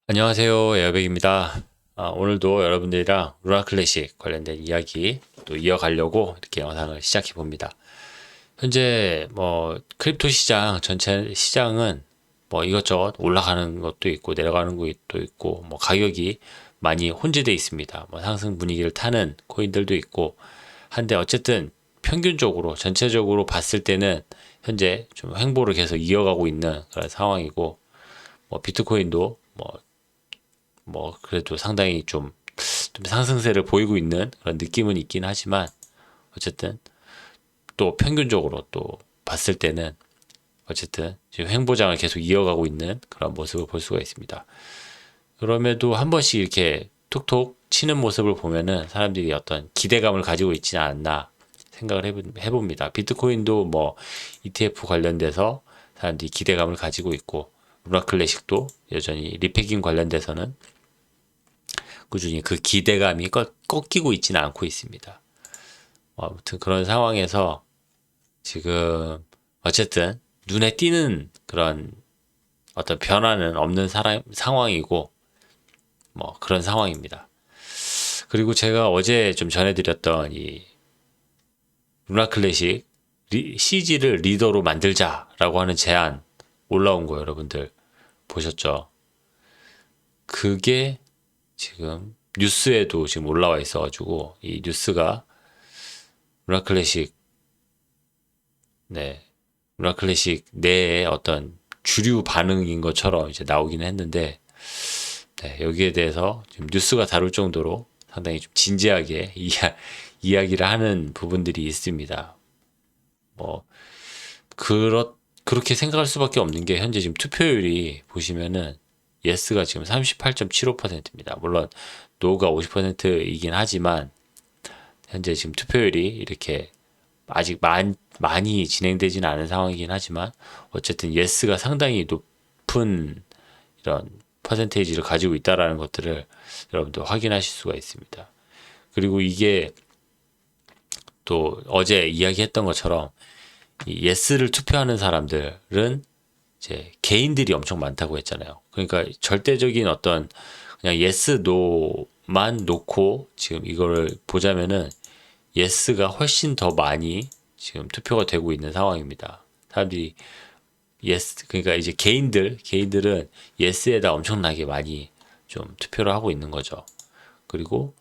안녕하세요. 에어백입니다. 오늘도 여러분들이랑 루나 클래식 관련된 이야기 또 이어가려고 이렇게 영상을 시작해 봅니다. 현재 크립토 시장 전체 시장은 이것저것 올라가는 것도 있고 내려가는 것도 있고 가격이 많이 혼재돼 있습니다. 상승 분위기를 타는 코인들도 있고 한데 어쨌든 평균적으로 전체적으로 봤을 때는 현재 좀 횡보를 계속 이어가고 있는 그런 상황이고 비트코인도 그래도 상당히 좀 상승세를 보이고 있는 그런 느낌은 있긴 하지만 어쨌든 또 평균적으로 또 봤을 때는 어쨌든 지금 횡보장을 계속 이어가고 있는 그런 모습을 볼 수가 있습니다. 그럼에도 한 번씩 이렇게 툭툭 치는 모습을 보면은 사람들이 어떤 기대감을 가지고 있지는 않나 생각을 해봅니다. 비트코인도 ETF 관련돼서 사람들이 기대감을 가지고 있고 루나 클래식도 여전히 리패깅 관련돼서는 꾸준히 그 기대감이 꺾이고 있지는 않고 있습니다. 아무튼 그런 상황에서 지금 어쨌든 눈에 띄는 그런 어떤 변화는 없는 상황이고 그런 상황입니다. 그리고 제가 어제 좀 전해드렸던 이 루나 클래식 CG를 리더로 만들자라고 하는 제안 올라온 거 여러분들 보셨죠? 그게 지금 뉴스에도 지금 올라와 있어가지고 이 뉴스가 루나 클래식 네 루나 클래식 내의 어떤 주류 반응인 것처럼 이제 나오기는 했는데 여기에 대해서 지금 뉴스가 다룰 정도로 상당히 좀 진지하게 이야기를 하는 부분들이 있습니다. 뭐 그렇게 생각할 수밖에 없는 게 현재 지금 투표율이 보시면은 예스가 지금 38.75%입니다. 물론 노가 50%이긴 하지만 현재 지금 투표율이 이렇게 아직 많이 진행되지는 않은 상황이긴 하지만 어쨌든 예스가 상당히 높은 이런 퍼센테이지를 가지고 있다라는 것들을 여러분들 확인하실 수가 있습니다. 그리고 이게 또 어제 이야기했던 것처럼 이 예스를 투표하는 사람들은 이제 개인들이 엄청 많다고 했잖아요. 그러니까 절대적인 어떤 그냥 예스 노만 놓고 지금 이거를 보자면은 예스가 훨씬 더 많이 지금 투표가 되고 있는 상황입니다. 사람들이 예스 그러니까 이제 개인들은 예스에다 엄청나게 많이 좀 투표를 하고 있는 거죠. 그리고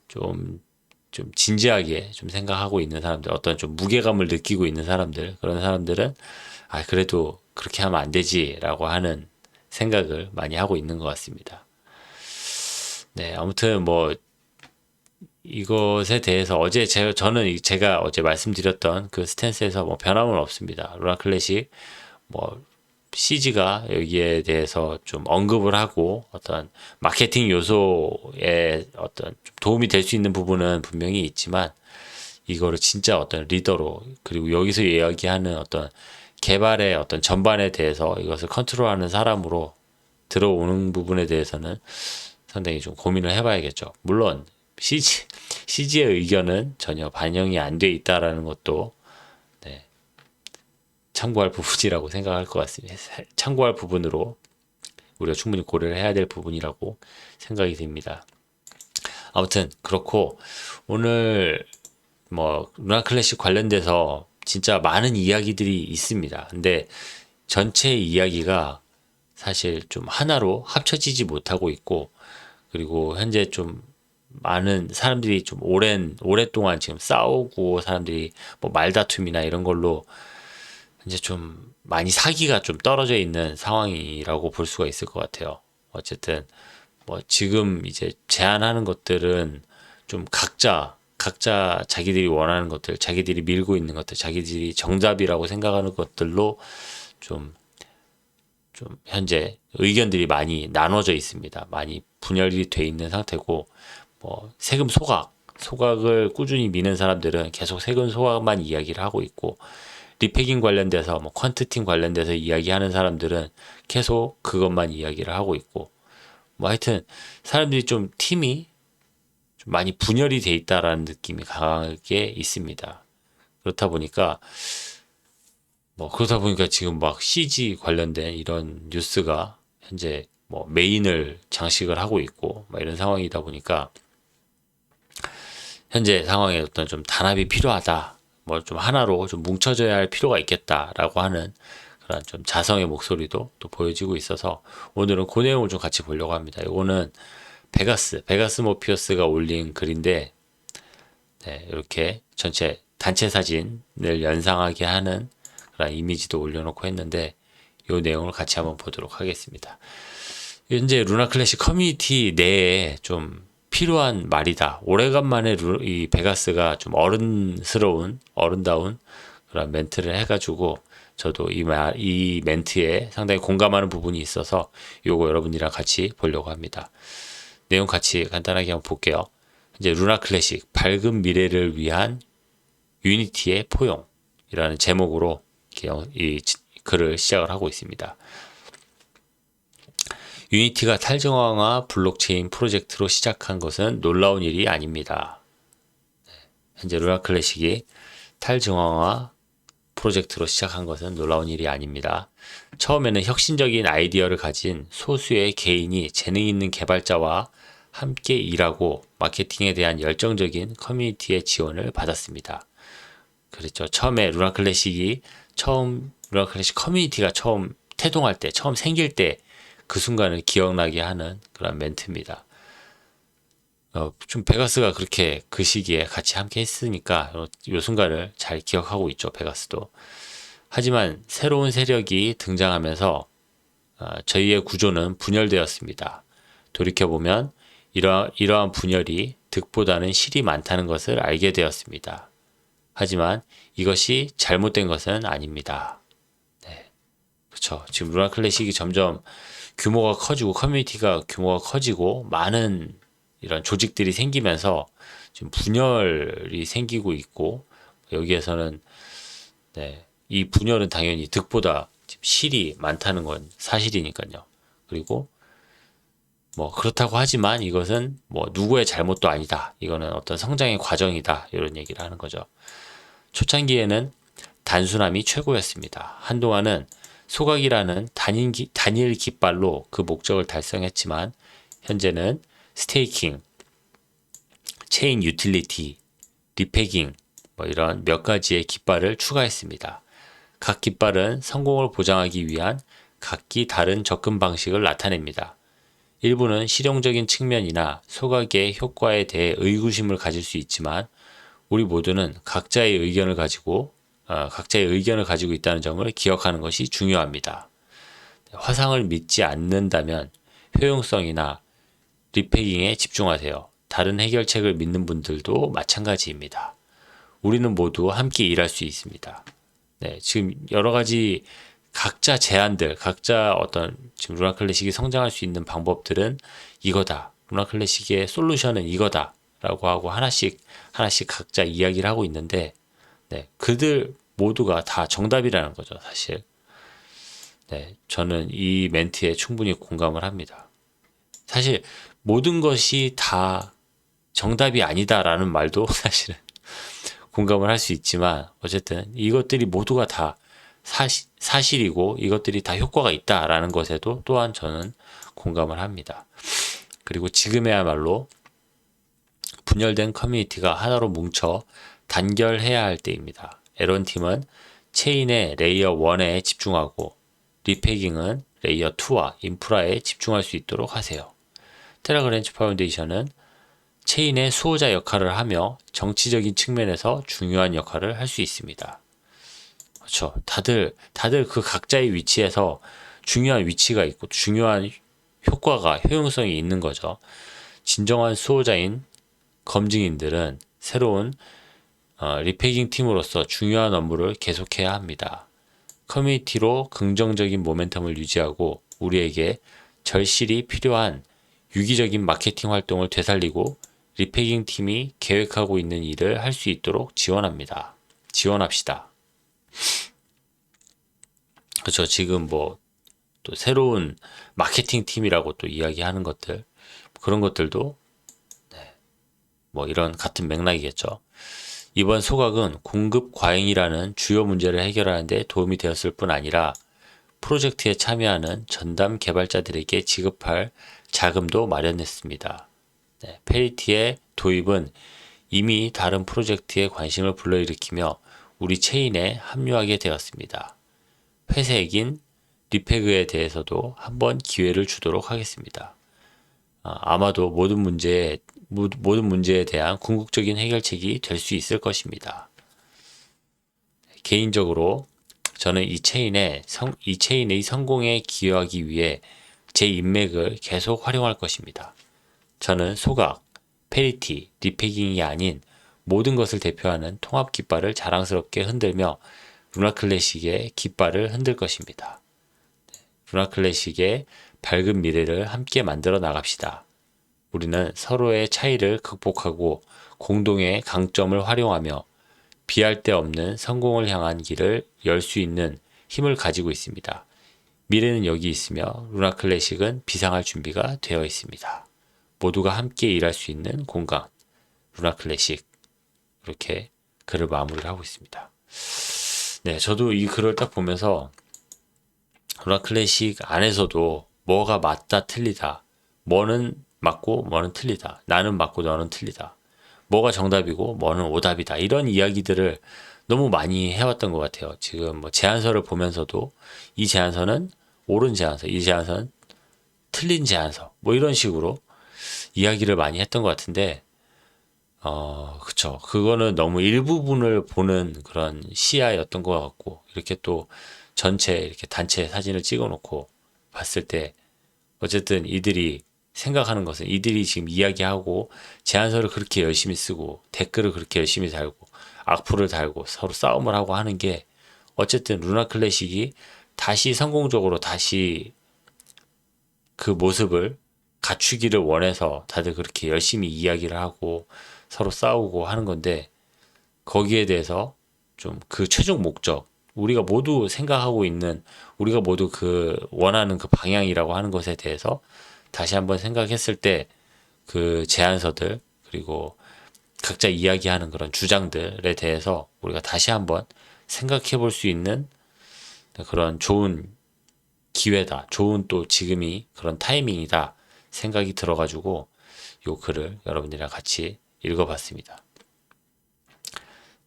좀 진지하게 좀 생각하고 있는 사람들, 어떤 좀 무게감을 느끼고 있는 사람들, 그런 사람들은 그래도 그렇게 하면 안 되지라고 하는 생각을 많이 하고 있는 것 같습니다. 네, 아무튼 이것에 대해서 저는 제가 어제 말씀드렸던 그 스탠스에서 변함은 없습니다. 루나 클래식 뭐 CG가 여기에 대해서 좀 언급을 하고 어떤 마케팅 요소에 어떤 좀 도움이 될 수 있는 부분은 분명히 있지만 이거를 진짜 어떤 리더로 그리고 여기서 이야기하는 어떤 개발의 어떤 전반에 대해서 이것을 컨트롤하는 사람으로 들어오는 부분에 대해서는 상당히 좀 고민을 해봐야겠죠. 물론 CG의 의견은 전혀 반영이 안 돼 있다라는 것도 네, 참고할 부분이라고 생각할 것 같습니다. 참고할 부분으로 우리가 충분히 고려를 해야 될 부분이라고 생각이 듭니다. 아무튼 그렇고 오늘 루나 클래식 관련돼서 진짜 많은 이야기들이 있습니다. 근데 전체 이야기가 사실 좀 하나로 합쳐지지 못하고 있고 그리고 현재 좀 많은 사람들이 좀 오랫동안 지금 싸우고 사람들이 말다툼이나 이런 걸로 이제 좀 많이 사기가 좀 떨어져 있는 상황이라고 볼 수가 있을 것 같아요. 어쨌든 지금 이제 제안하는 것들은 좀 각자 자기들이 원하는 것들, 자기들이 밀고 있는 것들, 자기들이 정답이라고 생각하는 것들로 좀 현재 의견들이 많이 나눠져 있습니다. 많이 분열이 돼 있는 상태고 세금 소각을 꾸준히 미는 사람들은 계속 세금 소각만 이야기를 하고 있고 리패깅 관련돼서 퀀트팀 관련돼서 이야기하는 사람들은 계속 그것만 이야기를 하고 있고 하여튼 사람들이 좀 팀이 좀 많이 분열이 돼 있다라는 느낌이 강하게 있습니다. 그렇다 보니까 지금 CG 관련된 이런 뉴스가 현재 뭐 메인을 장식을 하고 있고 뭐 이런 상황이다 보니까 현재 상황에 어떤 좀 단합이 필요하다. 뭐 좀 하나로 좀 뭉쳐져야 할 필요가 있겠다라고 하는 그런 좀 자성의 목소리도 또 보여지고 있어서 오늘은 그 내용을 좀 같이 보려고 합니다. 이거는 베가스 모피어스가 올린 글인데 네, 이렇게 전체 단체 사진을 연상하게 하는 그런 이미지도 올려놓고 했는데 이 내용을 같이 한번 보도록 하겠습니다. 현재 루나 클래식 커뮤니티 내에 좀 필요한 말이다. 오래간만에 이 베가스가 좀 어른다운 그런 멘트를 해가지고 저도 이 멘트에 상당히 공감하는 부분이 있어서 요거 여러분이랑 같이 보려고 합니다. 내용 같이 간단하게 한번 볼게요. 이제 루나 클래식 밝은 미래를 위한 유니티의 포용이라는 제목으로 이 글을 시작을 하고 있습니다. 유니티가 탈정황화 블록체인 프로젝트로 시작한 것은 놀라운 일이 아닙니다. 현재 루나 클래식이 탈정황화 프로젝트로 시작한 것은 놀라운 일이 아닙니다. 처음에는 혁신적인 아이디어를 가진 소수의 개인이 재능 있는 개발자와 함께 일하고 마케팅에 대한 열정적인 커뮤니티의 지원을 받았습니다. 그렇죠. 처음에 루나 클래식 커뮤니티가 처음 태동할 때, 처음 생길 때 그 순간을 기억나게 하는 그런 멘트입니다. 좀 베가스가 그렇게 그 시기에 같이 함께 했으니까 이 순간을 잘 기억하고 있죠. 베가스도. 하지만 새로운 세력이 등장하면서 저희의 구조는 분열되었습니다. 돌이켜보면 이러한 분열이 득보다는 실이 많다는 것을 알게 되었습니다. 하지만 이것이 잘못된 것은 아닙니다. 네, 그렇죠. 지금 루나 클래식이 점점 규모가 커지고 커뮤니티가 규모가 커지고 많은 이런 조직들이 생기면서 지금 분열이 생기고 있고 여기에서는 네, 이 분열은 당연히 득보다 실이 많다는 건 사실이니까요. 그리고 뭐 그렇다고 하지만 이것은 뭐 누구의 잘못도 아니다. 이거는 어떤 성장의 과정이다. 이런 얘기를 하는 거죠. 초창기에는 단순함이 최고였습니다. 한동안은 소각이라는 단일 깃발로 그 목적을 달성했지만 현재는 스테이킹, 체인 유틸리티, 리패깅 뭐 이런 몇 가지의 깃발을 추가했습니다. 각 깃발은 성공을 보장하기 위한 각기 다른 접근 방식을 나타냅니다. 일부는 실용적인 측면이나 소각의 효과에 대해 의구심을 가질 수 있지만 우리 모두는 각자의 의견을 가지고 있다는 점을 기억하는 것이 중요합니다. 화상을 믿지 않는다면 효용성이나 리패깅에 집중하세요. 다른 해결책을 믿는 분들도 마찬가지입니다. 우리는 모두 함께 일할 수 있습니다. 네, 지금 여러 가지 각자 제안들, 각자 어떤 지금 루나 클래식이 성장할 수 있는 방법들은 이거다. 루나 클래식의 솔루션은 이거다. 라고 하고 하나씩 각자 이야기를 하고 있는데 네, 그들 모두가 다 정답이라는 거죠, 사실. 네, 저는 이 멘트에 충분히 공감을 합니다. 사실 모든 것이 다 정답이 아니다라는 말도 사실은 공감을 할 수 있지만 어쨌든 이것들이 모두가 다 사실이고 이것들이 다 효과가 있다라는 것에도 또한 저는 공감을 합니다. 그리고 지금이야말로 분열된 커뮤니티가 하나로 뭉쳐 단결해야 할 때입니다. 에런팀은 체인의 레이어 1에 집중하고 리패깅은 레이어 2와 인프라에 집중할 수 있도록 하세요. 테라그랜치 파운데이션은 체인의 수호자 역할을 하며 정치적인 측면에서 중요한 역할을 할 수 있습니다. 그렇죠. 다들 그 각자의 위치에서 중요한 위치가 있고 중요한 효용성이 있는 거죠. 진정한 수호자인 검증인들은 새로운 리패깅 팀으로서 중요한 업무를 계속해야 합니다. 커뮤니티로 긍정적인 모멘텀을 유지하고 우리에게 절실히 필요한 유기적인 마케팅 활동을 되살리고 리패깅 팀이 계획하고 있는 일을 할 수 있도록 지원합시다. 그렇죠. 지금 뭐 또 새로운 마케팅 팀이라고 또 이야기하는 것들 그런 것들도 뭐 이런 같은 맥락이겠죠. 이번 소각은 공급 과잉이라는 주요 문제를 해결하는 데 도움이 되었을 뿐 아니라 프로젝트에 참여하는 전담 개발자들에게 지급할 자금도 마련했습니다. 네, 페리티의 도입은 이미 다른 프로젝트에 관심을 불러일으키며 우리 체인에 합류하게 되었습니다. 회색인 리페그에 대해서도 한번 기회를 주도록 하겠습니다. 아마도 모든 문제에 대한 궁극적인 해결책이 될 수 있을 것입니다. 개인적으로 저는 이 체인의 성공에 기여하기 위해 제 인맥을 계속 활용할 것입니다. 저는 소각, 페리티, 리패깅이 아닌 모든 것을 대표하는 통합 깃발을 자랑스럽게 흔들며 루나클래식의 깃발을 흔들 것입니다. 루나클래식의 밝은 미래를 함께 만들어 나갑시다. 우리는 서로의 차이를 극복하고 공동의 강점을 활용하며 비할 데 없는 성공을 향한 길을 열 수 있는 힘을 가지고 있습니다. 미래는 여기 있으며 루나클래식은 비상할 준비가 되어 있습니다. 모두가 함께 일할 수 있는 공간, 루나클래식. 이렇게 글을 마무리를 하고 있습니다. 네, 저도 이 글을 딱 보면서 루나클래식 안에서도 뭐가 맞다 틀리다, 뭐는 맞고 뭐는 틀리다, 나는 맞고 너는 틀리다, 뭐가 정답이고 뭐는 오답이다, 이런 이야기들을 너무 많이 해왔던 것 같아요. 지금 뭐 제안서를 보면서도 이 제안서는 옳은 제안서, 이 제안서는 틀린 제안서, 뭐 이런 식으로 이야기를 많이 했던 것 같은데, 그쵸. 그거는 너무 일부분을 보는 그런 시야였던 것 같고, 이렇게 또 전체 이렇게 단체 사진을 찍어 놓고 봤을 때, 어쨌든 이들이 생각하는 것은 이들이 지금 이야기하고 제안서를 그렇게 열심히 쓰고 댓글을 그렇게 열심히 달고 악플을 달고 서로 싸움을 하고 하는 게 어쨌든 루나클래식이 다시 성공적으로 다시 그 모습을 갖추기를 원해서 다들 그렇게 열심히 이야기를 하고 서로 싸우고 하는 건데, 거기에 대해서 좀 그 최종 목적, 우리가 모두 생각하고 있는, 우리가 모두 그 원하는 그 방향이라고 하는 것에 대해서 다시 한번 생각했을 때 그 제안서들, 그리고 각자 이야기하는 그런 주장들에 대해서 우리가 다시 한번 생각해 볼 수 있는 그런 좋은 기회다. 좋은 또 지금이 그런 타이밍이다 생각이 들어가지고 요 글을 여러분들이랑 같이 읽어봤습니다.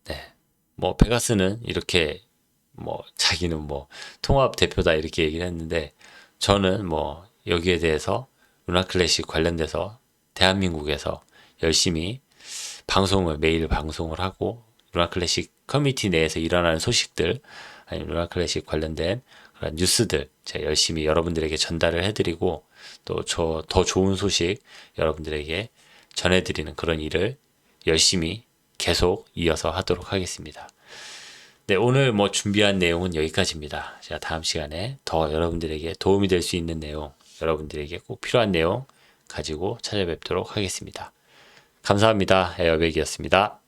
네. 뭐 베가스는 이렇게 뭐 자기는 뭐 통합 대표다 이렇게 얘기를 했는데, 저는 뭐 여기에 대해서 루나클래식 관련돼서 대한민국에서 열심히 매일 방송을 하고 루나클래식 커뮤니티 내에서 일어나는 소식들, 아니면 루나클래식 관련된 그런 뉴스들 제가 열심히 여러분들에게 전달을 해드리고, 또 더 좋은 소식 여러분들에게 전해드리는 그런 일을 열심히 계속 이어서 하도록 하겠습니다. 네, 오늘 뭐 준비한 내용은 여기까지입니다. 제가 다음 시간에 더 여러분들에게 도움이 될 수 있는 내용, 여러분들에게 꼭 필요한 내용 가지고 찾아뵙도록 하겠습니다. 감사합니다. 에어백이었습니다.